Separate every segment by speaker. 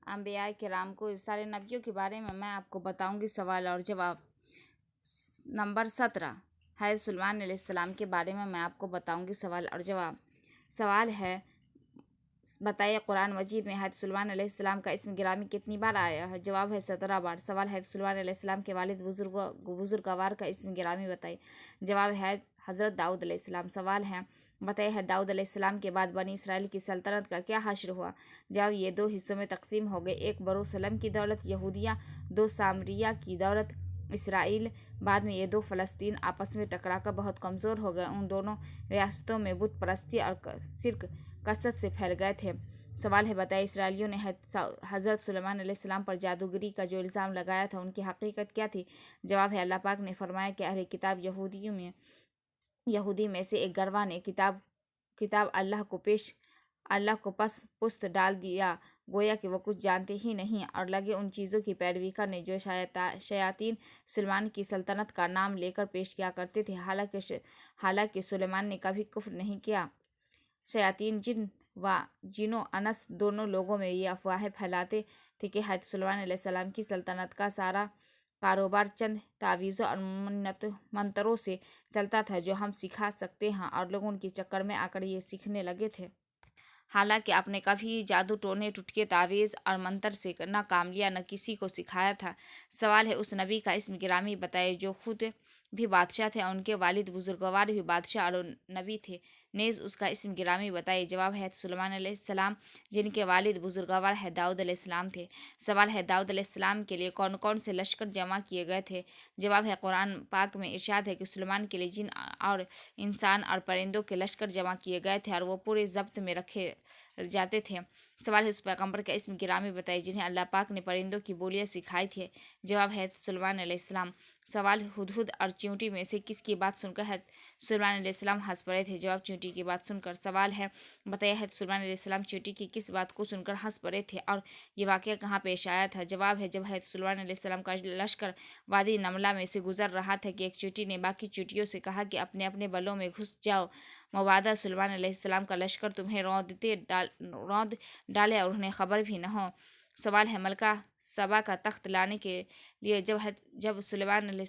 Speaker 1: انبیاء کرام کو سارے نبیوں کے بارے میں آپ کو بتاؤں گی سوال اور جواب۔ نمبر 17 حضرت سلیمان علیہ السلام کے بارے میں آپ کو بتاؤں گی سوال اور جواب۔ سوال ہے، بتائیے قرآن مجید میں حضرت سلیمان علیہ السلام کا اسم گرامی کتنی بار آیا ہے؟ جواب ہے 17 بار۔ سوال ہے، حضرت سلیمان علیہ السلام کے والد بزرگوار کا اسم گرامی بتائیے۔ جواب ہے حضرت داؤد علیہ السلام۔ سوال ہے، بتائیے حضرت داؤد علیہ السلام کے بعد بنی اسرائیل کی سلطنت کا کیا حشر ہوا؟ جواب یہ 2 حصوں میں تقسیم ہو گئے، ایک یروشلم کی دولت یہودیہ، 2 سامریہ کی دولت اسرائیل۔ بعد میں یہ 2 فلسطین آپس میں ٹکرا کر بہت کمزور ہو گئے۔ ان دونوں ریاستوں میں بت پرستی اور شرک کثرت سے پھیل گئے تھے۔ سوال ہے، بتائیے اسرائیلیوں نے حضرت سلیمان علیہ السلام پر جادوگری کا جو الزام لگایا تھا ان کی حقیقت کیا تھی؟ جواب ہے، اللہ پاک نے فرمایا کہ اہل کتاب یہودی میں سے ایک گروہ نے کتاب اللہ کو پست ڈال دیا، گویا کہ وہ کچھ جانتے ہی نہیں اور لگے ان چیزوں کی پیروی کرنے جو شیاطین سلیمان کی سلطنت کا نام لے کر پیش کیا کرتے تھے، حالانکہ سلیمان نے کبھی کفر نہیں کیا۔ شیاطین جن و انس دونوں لوگوں میں یہ افواہیں پھیلاتے تھے کہ حضرت سلیمان علیہ السلام کی سلطنت کا سارا کاروبار چند تعویذوں اور منتروں سے چلتا تھا جو ہم سکھا سکتے ہیں، اور لوگ ان کے چکر میں آ کر یہ سیکھنے لگے تھے۔ حالانکہ آپ نے کبھی جادو ٹونے ٹٹکے تعویذ اور منتر سے نہ کام لیا نہ کسی کو سکھایا تھا۔ سوال ہے، اس نبی کا اسم گرامی بتائے جو خود بھی بادشاہ تھے اور ان کے والد بزرگوار بھی بادشاہ اور نبی تھے، نیز اس کا اسم گرامی بتائیے۔ جواب ہے سلیمان علیہ السلام، جن کے والد بزرگوار ہے داؤد علیہ السلام تھے۔ سوال ہے، داؤد علیہ السلام کے لیے کون کون سے لشکر جمع کیے گئے تھے؟ جواب ہے، قرآن پاک میں ارشاد ہے کہ سلیمان کے لیے جن اور انسان اور پرندوں کے لشکر جمع کیے گئے تھے اور وہ پورے ضبط میں رکھے جاتے تھے۔ سوال ہے، اس پیغمبر کا اسم گرامی بتائیے جنہیں اللہ پاک نے پرندوں کی بولیاں سکھائی تھی۔ جواب ہے سلیمان علیہ السلام۔ سوال ہے، ہدہد اور چیونٹی میں سے کس کی بات سن کر سلیمان علیہ السلام ہنس پڑے تھے؟ جواب چیونٹی کی بات سن کر۔ سوال ہے، بتائیے حضرت سلیمان علیہ السلام چیونٹی کی کس بات کو سن کر ہنس پڑے تھے اور یہ واقعہ کہاں پیش آیا تھا؟ جواب ہے، جب حضرت سلیمان علیہ السلام کا لشکر وادی نملہ میں سے گزر رہا تھا کہ ایک چیونٹی نے باقی چیونٹیوں سے کہا کہ اپنے اپنے بلوں میں گھس جاؤ، مبادا سلیمان علیہ السلام کا لشکر تمہیں روند ڈالے اور انہیں خبر بھی نہ ہو۔ سوال ہے، ملکہ سبا کا تخت لانے کے لیے جب حضرت سلیمان علیہ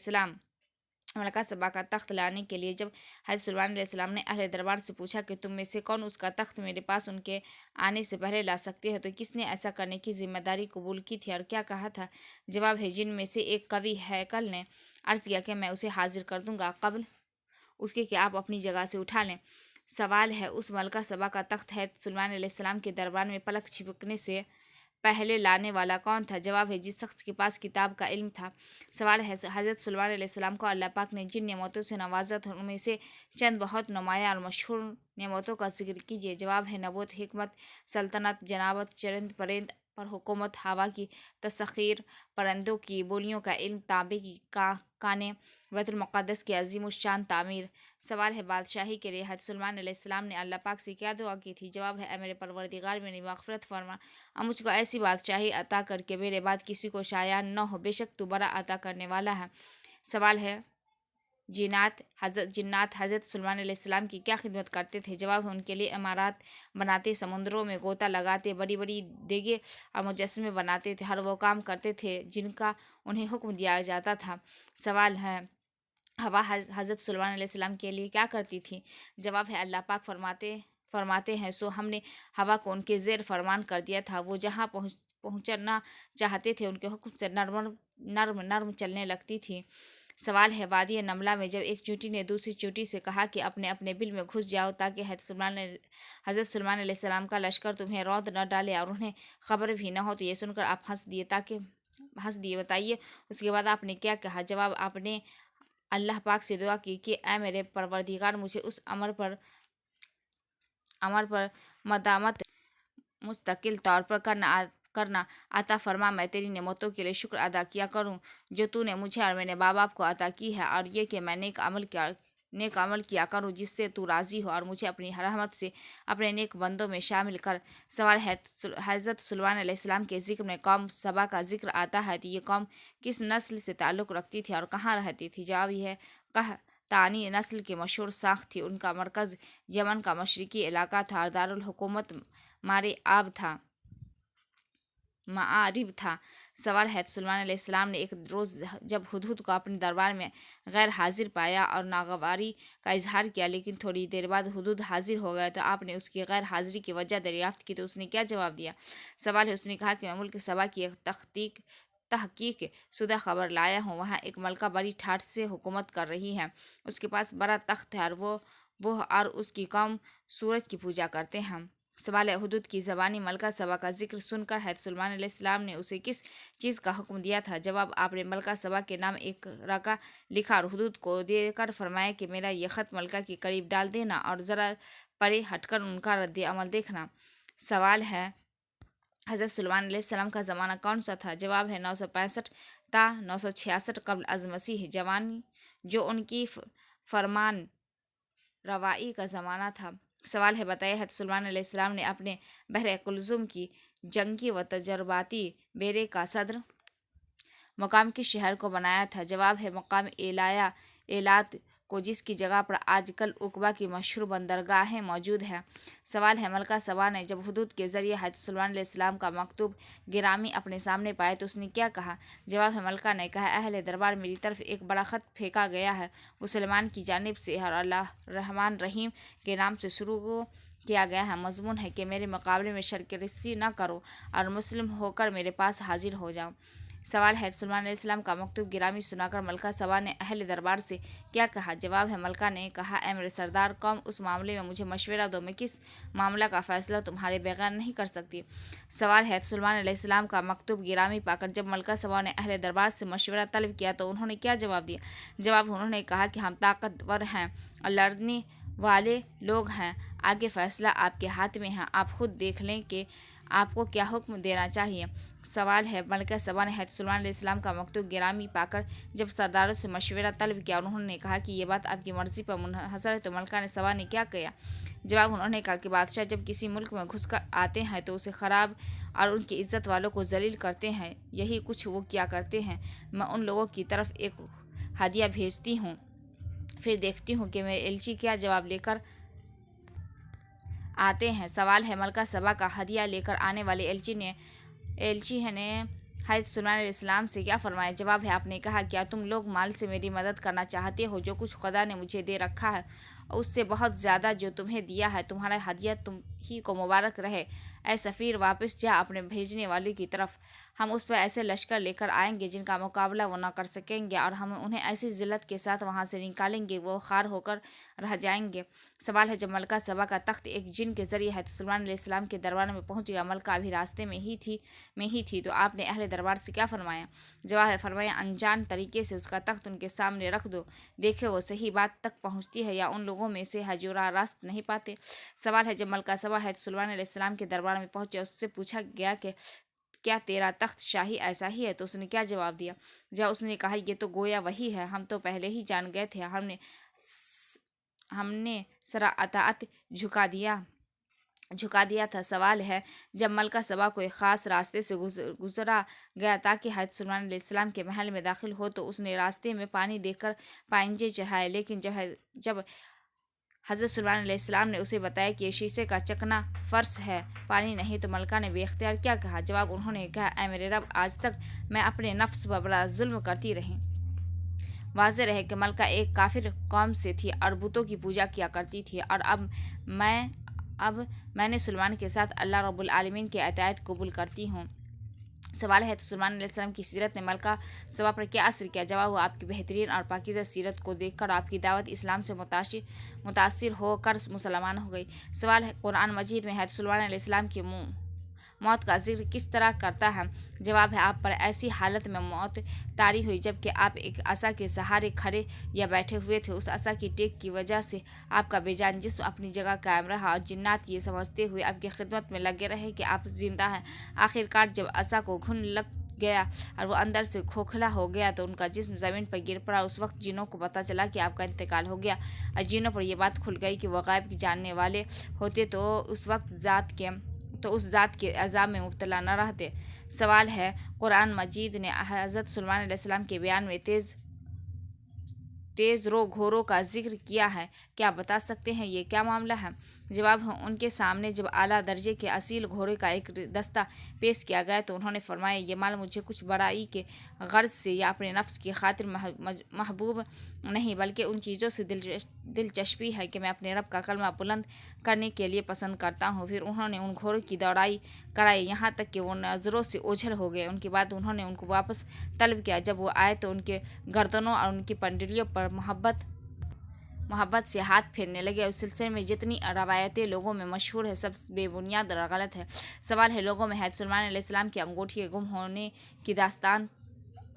Speaker 1: السلام نے اہل دربار سے پوچھا کہ تم میں سے کون اس کا تخت میرے پاس ان کے آنے سے پہلے لا سکتے ہو، تو کس نے ایسا کرنے کی ذمہ داری قبول کی تھی اور کیا کہا تھا؟ جواب ہے، جن میں سے ایک قوی ہیکل نے عرض کیا کہ میں اسے حاضر کر دوں گا قبل اس کے کہ آپ اپنی جگہ سے اٹھا لیں۔ سوال ہے، اس ملکہ سبا کا تخت حضرت سلیمان علیہ السلام کے دربار میں پلک چھپکنے سے پہلے لانے والا کون تھا؟ جواب ہے، جس شخص کے پاس کتاب کا علم تھا۔ سوال ہے، حضرت سلیمان علیہ السلام کو اللہ پاک نے جن نعمتوں سے نوازا تھا ان میں سے چند بہت نمایاں اور مشہور نعمتوں کا ذکر کیجیے۔ جواب ہے، نبوت، حکمت، سلطنت، جنابت، چرند پرند پر حکومت، ہوا کی تسخیر، پرندوں کی بولیوں کا علم، تانبے کی کانیں، بیت المقدس کی عظیم الشان تعمیر۔ سوال ہے، بادشاہی کے لیے حضرت سلیمان علیہ السلام نے اللہ پاک سے کیا دعا کی تھی؟ جواب ہے، اے میرے پروردگار، میری مغفرت فرما اور مجھ کو ایسی بادشاہی عطا کر کے میرے بعد کسی کو شایع نہ ہو، بے شک تو بڑا عطا کرنے والا ہے۔ سوال ہے، جنات حضرت سلیمان علیہ السلام کی کیا خدمت کرتے تھے؟ جواب ہے، ان کے لیے عمارات بناتے، سمندروں میں غوطہ لگاتے، بڑی بڑی دیگیں اور مجسمے بناتے تھے، ہر وہ کام کرتے تھے جن کا انہیں حکم دیا جاتا تھا۔ سوال ہے، ہوا حضرت سلیمان علیہ السلام کے لیے کیا کرتی تھی؟ جواب ہے، اللہ پاک فرماتے ہیں سو ہم نے ہوا کو ان کے زیر فرمان کر دیا تھا، وہ جہاں پہنچنا چاہتے تھے ان کے حکم سے نرم چلنے لگتی تھی۔ سوال ہے، وادی نملہ میں جب ایک چیونٹی نے دوسری چیونٹی سے کہا کہ اپنے اپنے بل میں گھس جاؤ تاکہ حضرت سلیمان علیہ السلام کا لشکر تمہیں روند نہ ڈالے اور انہیں خبر بھی نہ ہو، تو یہ سن کر آپ ہنس دیے، بتائیے اس کے بعد آپ نے کیا کہا؟ جواب، آپ نے اللہ پاک سے دعا کی کہ اے میرے پروردگار، مجھے اس امر پر مدامت مستقل طور پر کرنا عطا فرما، میں تیری نعمتوں کے لیے شکر ادا کیا کروں جو تو نے مجھے اور میرے ماں باپ کو عطا کی ہے، اور یہ کہ میں نیک عمل کیا کروں جس سے تو راضی ہو، اور مجھے اپنی رحمت سے اپنے نیک بندوں میں شامل کر۔ سوال ہے، حضرت سلیمان علیہ السلام کے ذکر میں قوم سبا کا ذکر آتا ہے، تو یہ قوم کس نسل سے تعلق رکھتی تھی اور کہاں رہتی تھی؟ جواب یہ ہے، قحطانی نسل کی مشہور ساکھ تھی، ان کا مرکز یمن کا مشرقی علاقہ تھا اور دارالحکومت مارے آب تھا۔ मारिब था। सवाल है, सुलेमान अलैहिस्सलाम ने एक रोज़ जब हुदहुद को अपने दरबार में गैर हाजिर पाया और नागवारी का इजहार किया, लेकिन थोड़ी देर बाद हुदहुद हाजिर हो गया तो आपने उसकी गैर हाजिरी की वजह दरियाफ्त की तो उसने क्या जवाब दिया? सवाल है, उसने कहा कि मैं मुल्क सबा की एक तहकीक शुदा खबर लाया हूँ। वहाँ एक मलका बड़ी ठाठ से हुकूमत कर रही है। उसके पास बड़ा तख्त है और वो और उसकी कौम सूरज की पूजा करते हैं। सवाल है, हुदूद की ज़बानी मलका सबा का जिक्र सुनकर हैत सुलेमान अलैहिस्सलाम ने उसे किस चीज़ का हुक्म दिया था? जवाब, आपने मलका सबा के नाम एक रका लिखा और हुदूद को देकर फरमाया कि मेरा यह ख़त मलका के करीब डाल देना और ज़रा परे हटकर उनका रद्द अमल देखना। सवाल है, हज़रत सुलेमान अलैहिस्सलाम का ज़माना कौन सा था? जवाब है 965 ता 966 कब्ल अज़ मसीह जवानी, जो उनकी फरमान रवाई का ज़माना था। सवाल है, बताया है सुलेमान अलैहिस्सलाम ने अपने बहर कुलज़ुम की जंगी व तजर्बाती बेरे का सदर मकाम किस शहर को बनाया था? जवाब है, मकाम एलात को, जिसकी जगह पर आजकल उकबा की मशहूर बंदरगाहें मौजूद है। सवाल है, मलका सबा ने जब हुदूद के ज़रिए हज़रत सुलेमान अलैहिस्सलाम का मकतूब गिरामी अपने सामने पाया तो उसने क्या कहा? जवाब है, मलका ने कहा, अहले दरबार, मेरी तरफ एक बड़ा ख़त फेंका गया है। वो सुलेमान की जानिब से और अल्लाह रहमान रहीम के नाम से शुरू किया गया है। मजमून है कि मेरे मुकाबले में शर्करसी न करो और मुस्लिम होकर मेरे पास हाजिर हो जाओ। सवाल है, सुलेमान अलैहिस्सलाम का मकतूब गिरामी सुनाकर मलका सबा ने अहले दरबार से क्या कहा? जवाब है, मलका ने कहा, ए मेरे सरदार, कौम उस मामले में मुझे मशवरा दो, मैं किस मामला का फ़ैसला तुम्हारे बगैर नहीं कर सकती। सवाल है, सुलेमान अलैहिस्सलाम का मकतूब गिरामी पाकर जब मलका सबा ने अहले दरबार से मशवरा तलब किया तो उन्होंने क्या जवाब दिया? जवाब, उन्होंने कहा कि हम ताकतवर हैं और लड़ने वाले लोग हैं, आगे फ़ैसला आपके हाथ में है, आप खुद देख लें कि आपको क्या हुक्म देना चाहिए। सवाल है, मलका सबा ने हज़रत सुलेमान अलैहिस्सलाम का मकतूब गिरामी पाकर जब सरदारों से मशवरा तलब किया, उन्होंने कहा कि ये बात आपकी मर्ज़ी पर मुनहसर है, तो मलका ने सबा ने क्या किया? जवाब, उन्होंने कहा कि बादशाह जब किसी मुल्क में घुस कर आते हैं तो उसे ख़राब और उनकी इज़्ज़त वालों को जलील करते हैं। यही कुछ वो क्या करते हैं। मैं उन लोगों की तरफ एक हदिया भेजती हूँ, फिर देखती हूँ कि मेरे एलची क्या जवाब लेकर आते हैं। सवाल है, मलका सबा का हदिया लेकर आने वाले एलची ने हज़रत सुलेमान अलैहिस्सलाम से क्या फरमाया? जवाब है, आपने कहा, क्या तुम लोग माल से मेरी मदद करना चाहते हो? जो कुछ खुदा ने मुझे दे रखा है उससे बहुत ज़्यादा जो तुम्हें दिया है, तुम्हारा हदिया तुम ही को मुबारक रहे। ऐ सफ़ीर, वापस जा अपने भेजने वाले की तरफ। हम उस पर ऐसे लश्कर लेकर आएंगे जिनका मुकाबला वो न कर सकेंगे और हम उन्हें ऐसी जिल्लत के साथ वहाँ से निकालेंगे वो खार होकर रह जाएंगे। सवाल है, जब मलका सबा का तख्त एक जिन के ज़रिए हज़रत सुलेमान अलैहिस्सलाम के दरबार में पहुँच गया, मलका अभी रास्ते में ही थी तो आपने अहले दरबार से क्या फरमाया? जवाब है, फरमाया, अनजान तरीके से उसका तख्त उनके सामने रख दो, देखे वो सही बात तक पहुँचती है या उन लोगों में से हजूरा रास्त नहीं पाते। सवाल है, जब मलका सबा हज़रत सुलेमान अलैहिस्सलाम के दरबार में पहुँचे, उससे पूछा गया कि क्या तेरा तख्त शाही ऐसा ही है? तो उसने क्या जवाब दिया? जब उसने कहा, ये तो गोया वही है, हम तो पहले ही जान गए थे, हमने सरा अताअत झुका दिया था। सवाल है, जब मलका सबा को एक ख़ास रास्ते से गुजरा गया ताकि हज़रत सुलेमान अलैहिस्सलाम के महल में दाखिल हो तो उसने रास्ते में पानी देकर पाइंजे चढ़ाए, लेकिन जब हज़रत सुलेमान अलैहिस्सलाम ने उसे बताया कि ये शीशे का चकना फ़र्श है, पानी नहीं, तो मलका ने बेख्तियार क्या कहा? जवाब, उन्होंने कहा, ऐ मेरे रब, आज तक मैं अपने नफ्स पर बड़ा जुल्म करती रही। वाज़ेह रहे कि मलका एक काफिर कौम से थी और बुतों की पूजा किया करती थी और अब मैंने सुलेमान के साथ अल्लाह रब्बुल आलमीन के अतायत कबूल करती हूँ। सवाल है, तो सुलेमान अलैहिस्सलाम की सीरत ने मलका सबा पर क्या असर किया? जवाब, आपकी बेहतरीन और पाकीज़ा सीरत को देखकर आपकी दावत इस्लाम से मुतासिर होकर मुसलमान हो गई। सवाल है, कुरान मजीद में हज़रत सुलेमान अलैहिस्सलाम की मौत का जिक्र किस तरह करता है? जवाब है, आप पर ऐसी हालत में मौत तारी हुई जबकि आप एक असा के सहारे खड़े या बैठे हुए थे। उस असा की टेक की वजह से आपका बेजान जिस्म अपनी जगह कायम रहा और जिन्नात ये समझते हुए आपकी खिदमत में लगे रहे कि आप जिंदा हैं। आखिरकार जब असा को घुन लग गया और वो अंदर से खोखला हो गया तो उनका जिस्म ज़मीन पर गिर पड़ा। उस वक्त जिनों को पता चला कि आपका इंतकाल हो गया और जिनों पर यह बात खुल गई कि वह गैब की जानने वाले होते तो उस ज़ात के अज़ाब में मुब्तला न रहते। सवाल है, कुरान मजीद ने हज़रत सुलेमान अलैहिस्सलाम के बयान में तेज़ तेज रो घोड़ों का जिक्र किया है। क्या बता सकते हैं ये क्या मामला है? जवाब: उनके सामने जब आला दर्जे के असील घोड़े का एक दस्ता पेश किया गया तो उन्होंने फरमाया, ये माल मुझे कुछ बड़ाई के गर्ज से या अपने नफ्स की खातिर महबूब नहीं, बल्कि उन चीज़ों से दिलचस्पी है कि मैं अपने रब का कलमा बुलंद करने के लिए पसंद करता हूँ। फिर उन्होंने उन घोड़ों की दौड़ाई कराई यहाँ तक कि वो नज़रों से ओझल हो गए। उनके बाद उन्होंने उनको वापस तलब किया। जब वो आए तो उनके गर्दनों और उनकी पंडलियों पर मोहब्बत से हाथ फेरने लगे। उस सिलसिले में जितनी रवायतें लोगों में मशहूर है सब बेबुनियाद और गलत है। सवाल है, लोगों में हज़रत सुलेमान अलैहिस्सलाम की अंगूठी के गुम होने की दास्तान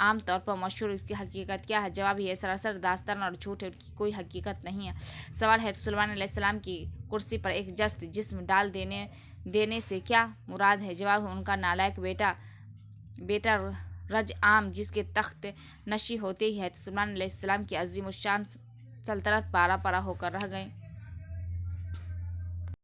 Speaker 1: आम तौर पर मशहूर, इसकी हकीकत क्या है? जवाब: ये सरासर दास्तान और झूठ है, उसकी कोई हकीकत नहीं है। सवाल है, सुलेमान अलैहिस्सलाम की कुर्सी पर एक जस्त जिस्म डाल देने से क्या मुराद है? जवाब: उनका नालायक बेटा रजआम, जिसके तख्त नशी होते ही है सुलेमान अलैहिस्सलाम की अज़ीमुश्शान सल्तनत पारा पारा होकर रह गए।